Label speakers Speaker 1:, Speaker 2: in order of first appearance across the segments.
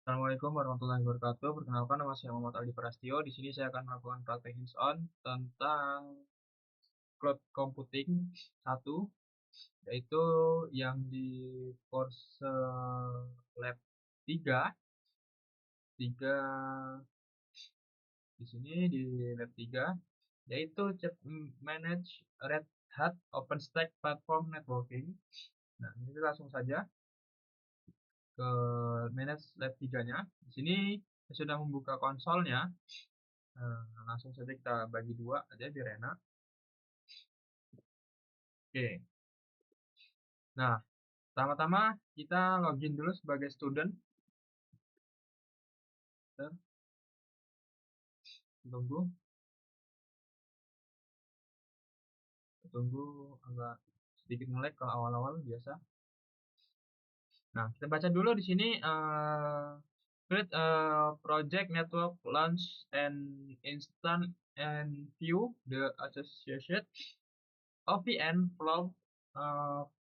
Speaker 1: Assalamualaikum warahmatullahi wabarakatuh. Perkenalkan, nama saya Muhammad Aldi Prastio. Di sini saya akan melakukan praktek hands-on tentang cloud computing 1, yaitu yang di course lab 3. 3 di sini di lab 3, yaitu manage Red Hat OpenStack Platform Networking. Nah, ini langsung saja ke manage lab 3-nya. Di sini saya sudah membuka konsolnya. Langsung saja kita bagi dua aja biar enak. Oke. Nah, pertama-tama kita login dulu sebagai student. Tunggu, tunggu agak sedikit melek kalau awal-awal biasa. Nah, kita baca dulu di sini create a project network launch and instance and view the associated OVN flow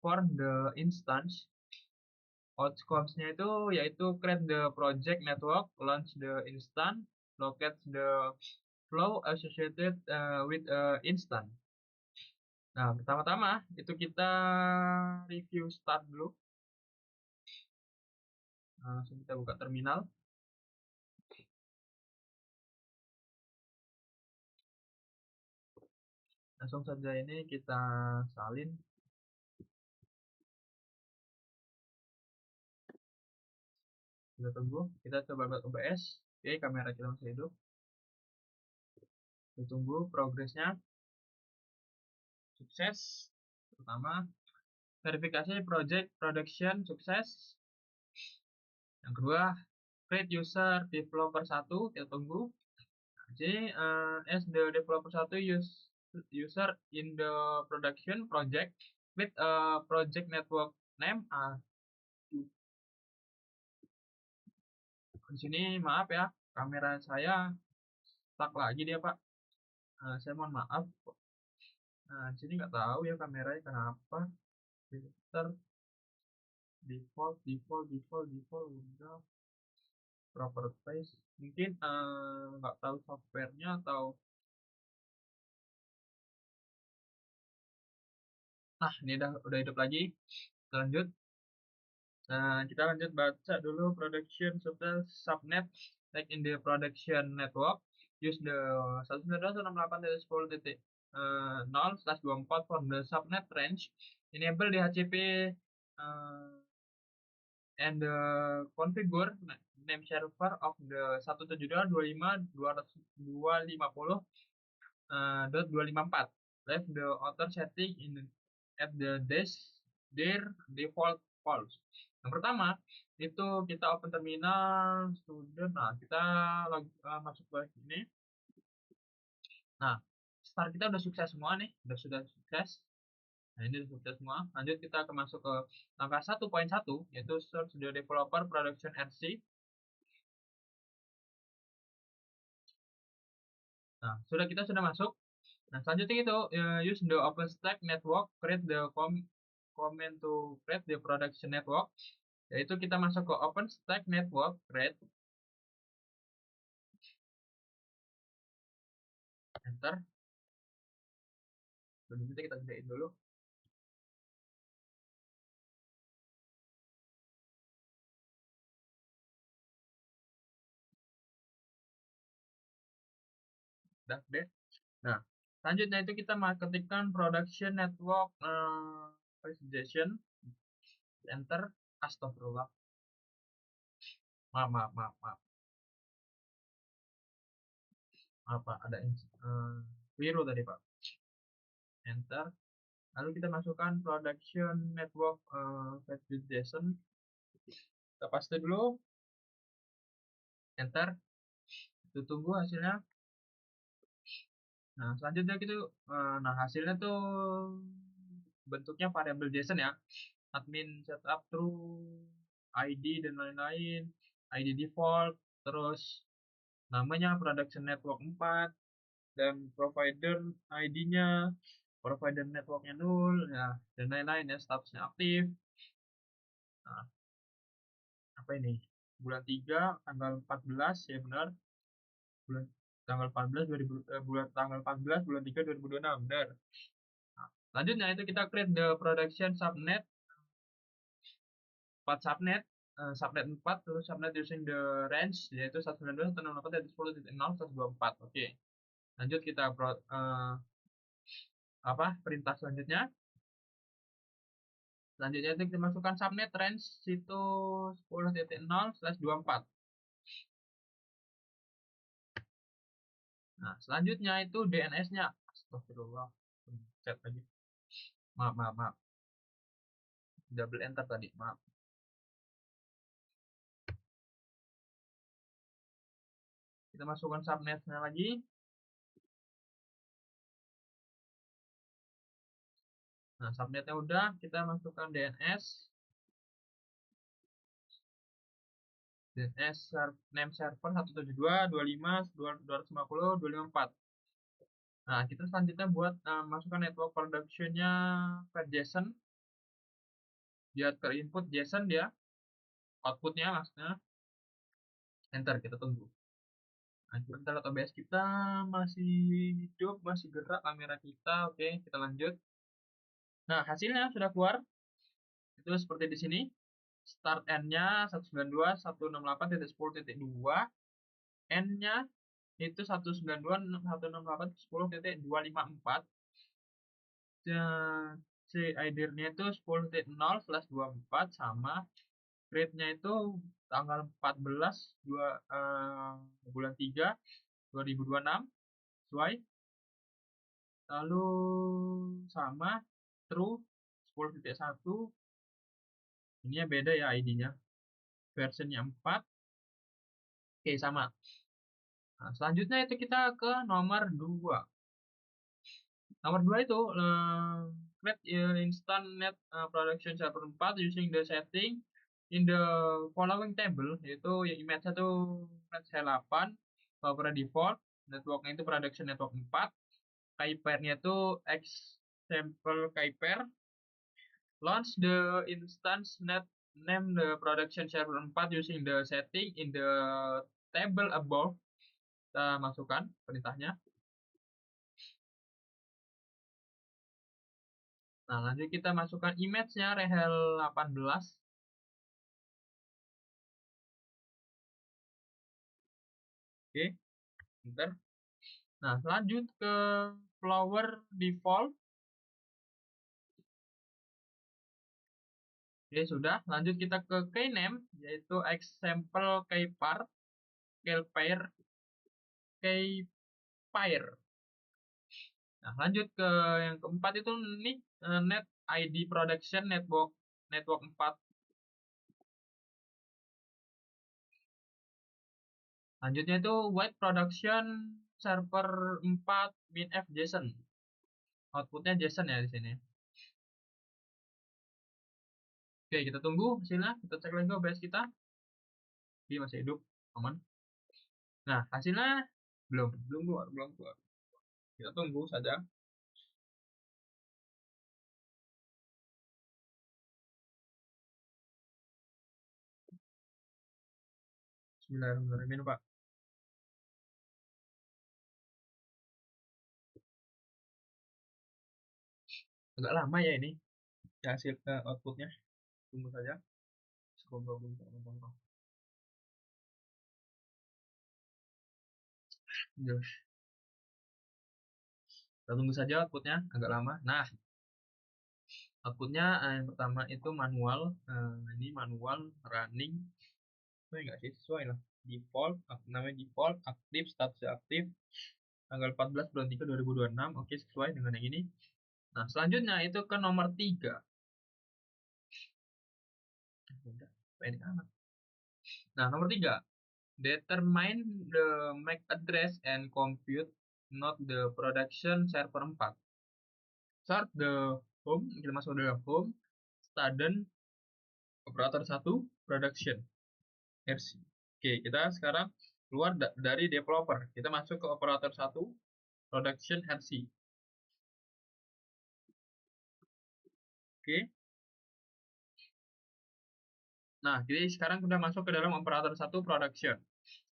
Speaker 1: for the instance. Outcomes-nya itu yaitu create the project network, launch the instance, locate the flow associated with instance. Nah, pertama-tama itu kita review start dulu. Langsung kita buka terminal. Langsung saja ini kita salin. Kita tunggu. Kita coba buat OBS. Oke, kamera kita masih hidup. Kita tunggu progresnya. Sukses. Pertama, verifikasi project production sukses. Yang kedua, create user developer 1. Kita tunggu. Jadi, as the developer 1 user in the production project with a project network name. Di sini maaf ya, kamera saya stuck lagi dia, Pak. Saya mohon maaf. Di sini nggak tahu ya kameranya kenapa. Filter default udah properties. Mungkin nggak tahu softwarenya atau. Nah, ini udah hidup lagi. Kita lanjut. Kita lanjut baca dulu production subnet like in the production network use the 192.168.10.0/24 for the subnet range, enable DHCP and the configure name server of the 172.25.250.254. Leave the author setting in at the their default false. Yang pertama itu kita open terminal student. Nah, kita masuk ke sini. Nah, start kita udah sukses semua nih, sudah sukses. Nah, ini sudah sukses semua. Lanjut kita akan masuk ke langkah 1.1 yaitu search the developer production RC. Nah, kita sudah masuk. Nah, selanjutnya itu use the OpenStack network, create the command to create the production network. Yaitu kita masuk ke OpenStack network, create, enter. Selanjutnya kita gedein dulu. Udah deh. Nah, selanjutnya itu kita ketikkan production network presentation, enter. Astagfirullah. Maaf. Apa ada biru tadi, Pak. Enter. Lalu kita masukkan production network presentation. Kita paste dulu. Enter. Kita tunggu hasilnya. Nah, selanjutnya gitu, hasilnya tuh bentuknya variabel JSON ya. Admin setup true, ID dan lain-lain, ID default, terus namanya production network 4 dan provider ID-nya, provider networknya 0 ya, dan lain-lain ya, statusnya aktif. Nah, apa ini? bulan 3 tanggal 14 ya benar. Bulan tanggal 14 bulan tanggal 14 bulan 3 2026 benar. Nah, selanjutnya itu kita create the production subnet 4 subnet, subnet 4 terus subnet using the range yaitu 192.168.10.124. Oke. Lanjut kita perintah selanjutnya. Selanjutnya itu kita masukkan subnet range itu 10.0/24. Nah, selanjutnya itu DNS-nya. Astagfirullah. Chat lagi. Maaf. Double enter tadi, maaf. Kita masukkan subnetnya lagi. Nah, subnetnya udah, kita masukkan DNS. DNS name server 172.25.250.254. Nah, kita selanjutnya buat masukkan network production-nya per JSON. Dia ke input JSON dia, outputnya maksudnya. Enter, kita tunggu. Nah, kita lihat OBS kita masih hidup, masih gerak kamera kita. Oke, kita lanjut. Nah, hasilnya sudah keluar. Itu seperti di sini. Start N-nya 192.168.10.2. N-nya itu 192.168.10.254. C ID-nya itu 10.0/24 sama grade-nya itu tanggal 14 bulan 3 2026 sesuai. Lalu sama true 10.1. Ini ya beda ya ID-nya. Versionnya 4. Oke, sama. Nah, selanjutnya itu kita ke nomor 2. Nomor 2 itu create instant net production server 4 using the setting in the following table, yaitu yang image itu C8, server default, networknya itu production network 4, key-pair-nya itu example key-pair, launch the instance net name the production server 4 using the setting in the table above. Kita masukkan perintahnya. Nah, lanjut kita masukkan image-nya Rehel 18. Oke, bentar. Nah, lanjut ke flower default. Oke, sudah. Lanjut kita ke keyname, yaitu example keypair, keypair. Nah, lanjut ke yang keempat itu nih net ID production network 4. Lanjutnya itu white production server 4 minf JSON. Outputnya JSON ya di sini. Oke, kita tunggu hasilnya. Kita cek lagi OBS kita. Dia masih hidup, aman. Nah, hasilnya belum keluar. Kita tunggu saja. Bismillahirrahmanirrahim, Pak. Agak lama ya ini hasil outputnya. Tunggu saja. Kita tunggu saja outputnya, agak lama. Nah, outputnya yang pertama itu manual. Ini manual running. Sesuai nggak sih? Sesuai lah. Default, namanya default, aktif, statusnya aktif. Tanggal 14 bulan 3 2026. Oke, sesuai dengan yang ini. Nah, selanjutnya itu ke nomor 3. Nah, nomor 3. Determine the MAC address and compute not the production server 4. Start the home, kita masuk dalam home, student, operator 1, production, RC. Oke, kita sekarang keluar dari developer. Kita masuk ke operator 1, production, RC. Oke. Nah, jadi sekarang sudah masuk ke dalam operator 1 production.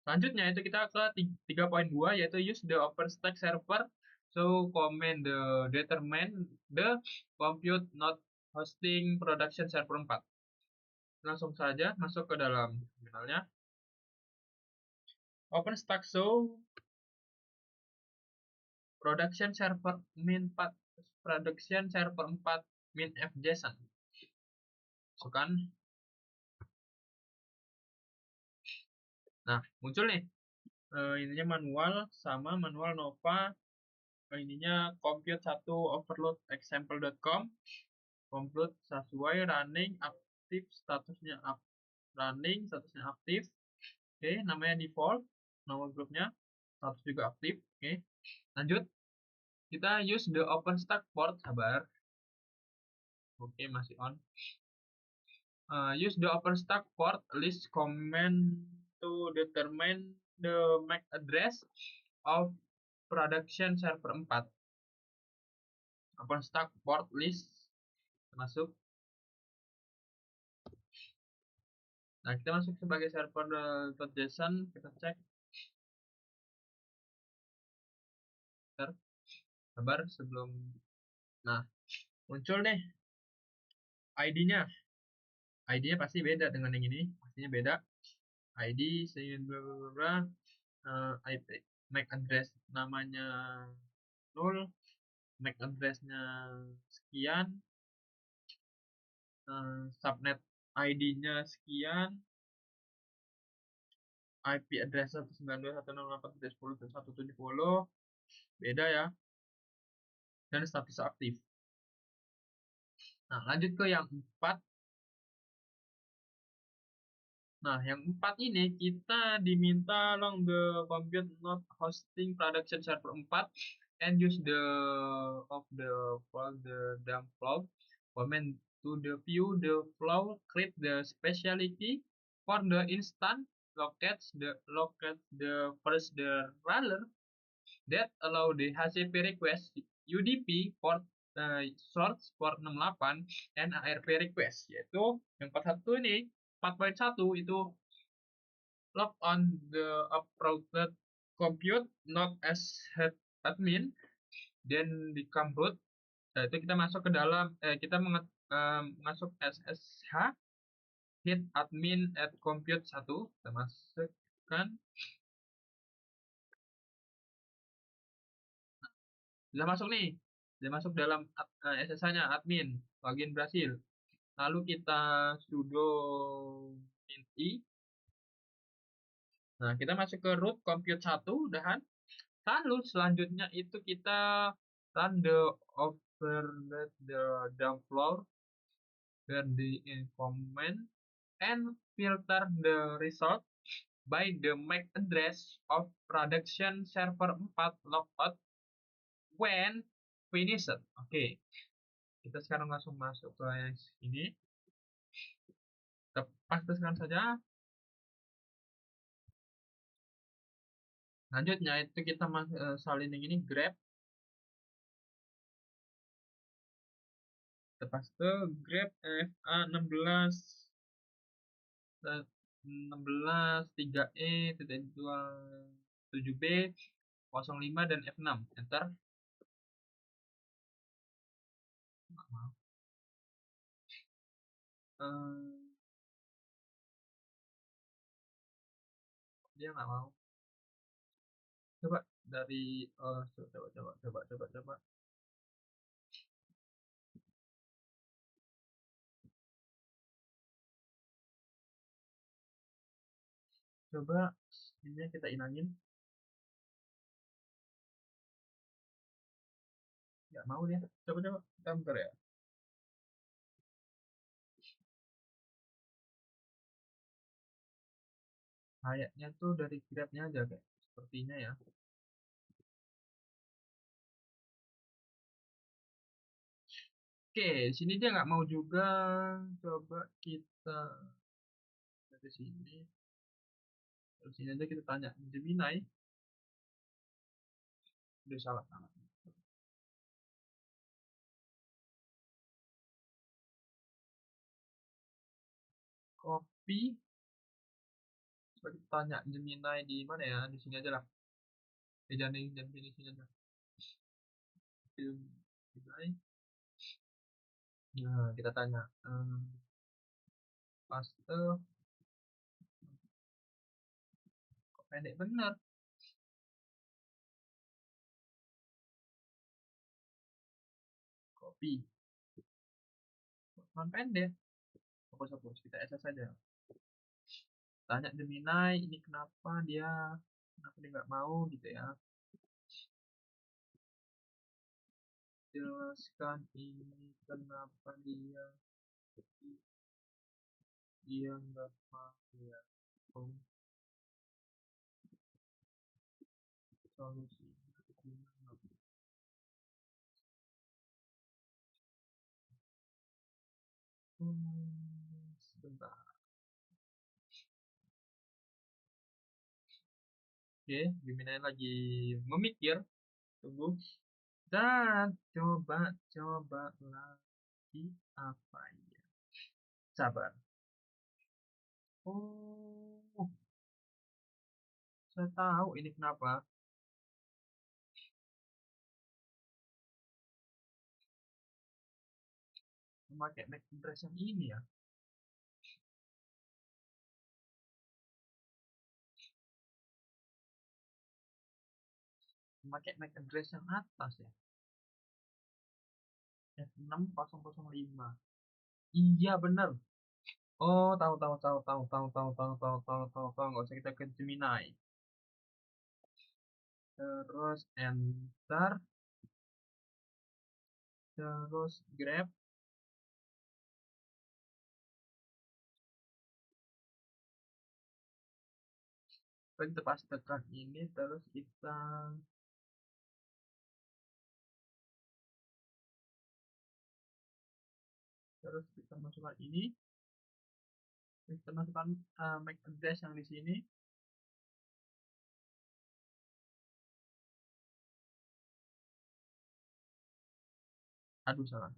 Speaker 1: Selanjutnya itu kita ke 3.2 yaitu use the OpenStack server. So command the determine the compute not hosting production server 4. Langsung saja masuk ke dalam terminalnya. OpenStack so production server min 4 production server 4 min f JSON. Masukkan. Nah, muncul nih. Ininya manual sama manual Nova. Ininya compute 1 overload example.com. Compute sesuai running aktif statusnya running statusnya aktif. Oke, namanya default, nama grupnya status juga aktif. Oke, lanjut. Kita use the OpenStack port, sabar. Oke, masih on. Use the OpenStack port list command to determine the MAC address of production server 4. OpenStack port list masuk. Nah, kita masuk sebagai server.json, kita cek. Sabar sebelum. Nah, muncul nih ID-nya. ID-nya pasti beda dengan yang ini, pastinya beda. ID sehingga IP MAC address namanya 0, MAC address-nya sekian, subnet ID-nya sekian, IP address 192.168.10.170 beda ya, dan status aktif. Nah, lanjut ke yang 4. Nah, yang 4 ini kita diminta long the compute not hosting production server 4 and use the of the folder dump flow command to the view the flow create the specialty for the instant locate the first the runner that allow the HCP request UDP port source port 68 and ARP request, yaitu yang 41 ini 4.1 itu log on the uploaded compute not as head admin, dan di root. Nah, itu kita masuk ke dalam kita masuk SSH hit admin at compute 1, kita masukkan. Sudah masuk nih, sudah masuk dalam SSH-nya admin login berhasil. Lalu kita sudo int i. Nah, kita masuk ke root compute 1, udahan. Lalu selanjutnya itu kita run the overload the dump floor dan the command and filter the result by the MAC address of production server 4 logout when finished. Oke. Kita sekarang langsung masuk ke ini. Kita pastikan saja. Lanjutnya itu kita salin yang ini grep. Kita paste grep FA 16 3E 7B 05 dan F6, enter. Dia nggak mau. Coba dari coba. Coba ini kita inangin. Nggak mau dia. Coba kita bentar ya. Kayaknya tuh dari grabnya aja kayak sepertinya ya. Oke, sini dia nggak mau juga. Coba kita dari sini. Dari sini aja kita tanya Gemini. Udah salah. Kok copy. Coba kita tanya Gemini di mana ya? Di sini aja lah. Jangan di sini aja. Gemini. Nah, kita tanya. Paste. Kok pendek bener? Copy. Kok pendek? Hapus. Kita SS saja. Tanya Gemini, ini kenapa dia nggak mau gitu ya? Jelaskan ini kenapa dia nggak mau ya? Oh, solusinya gimana? Sebentar. Oke, Gemini lagi memikir. Tunggu. Dan coba lagi apa ya? Sabar. Oh, saya tahu ini kenapa. Memakai MAC address yang ini ya. Memakai MAC address yang atas ya. F6005. Iya bener. Oh, tahu. Nggak usah kita ke Gemini. Terus enter. Terus grab. Kita pastikan ini. Terus kita masukkan ini. Kita masukkan MAC address yang di sini. Aduh, salah.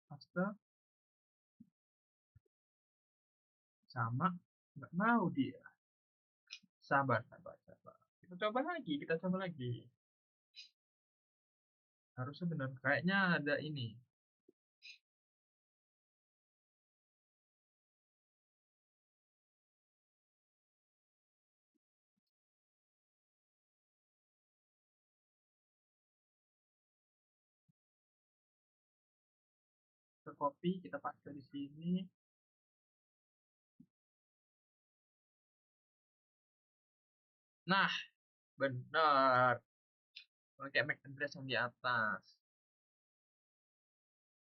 Speaker 1: Paste. Sama. Nggak mau dia. Sabar. Kita coba lagi. Harusnya benar. Kayaknya ada ini. Kita copy, kita paste di sini. Nah, benar. Pakai MAC address yang di atas.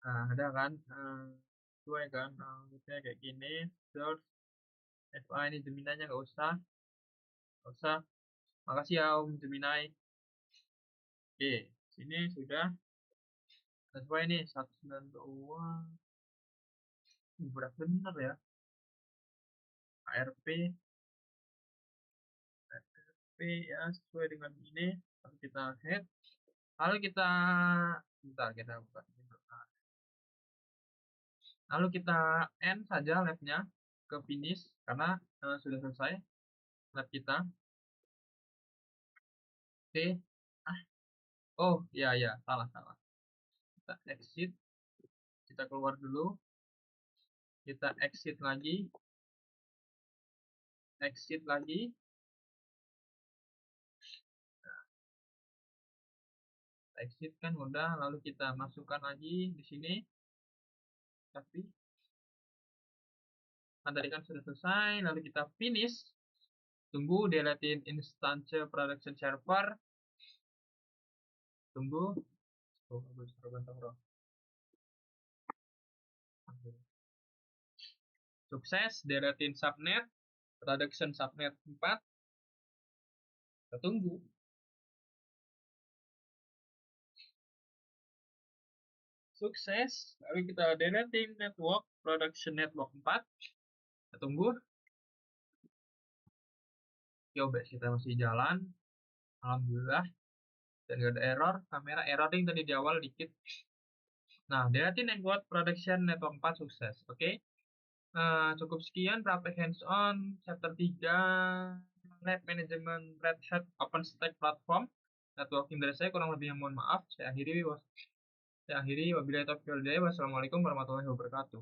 Speaker 1: Nah, ada kan? Sesuai kan? Misalnya kayak gini. Search. FA ini Gemini-nya nggak usah. Nggak usah. Makasih ya Om Gemini. Oke, sini sudah. Sesuai nih 192. Berat bener ya. ARP. ARP ya sesuai dengan ini. Lalu kita head. Lalu kita bentar kita buka. Lalu kita end saja labnya ke finish karena sudah selesai lab kita. Oke. Oh iya salah. Kita exit. Kita keluar dulu. Kita exit lagi. Exit lagi. Exit kan udah. Lalu kita masukkan lagi di sini. Tapi tadi kan sudah selesai. Lalu kita finish. Tunggu deletein instance production server. Tunggu. Oh, sukses deletein subnet. Production subnet 4. Kita tunggu. Sukses. Lalu kita deleting network, production network 4. Kita tunggu. OBS kita masih jalan. Alhamdulillah. Dan gak ada error. Kamera error tadi di awal dikit. Nah, Deratin Network Production Network 4 sukses. Oke. Cukup sekian praktek hands-on chapter 3 Lab Management Red Hat OpenStack Platform. Networking dari saya kurang lebihnya mohon maaf. Saya akhiri wabillahi taufiq wal hidayah. Wassalamualaikum warahmatullahi wabarakatuh.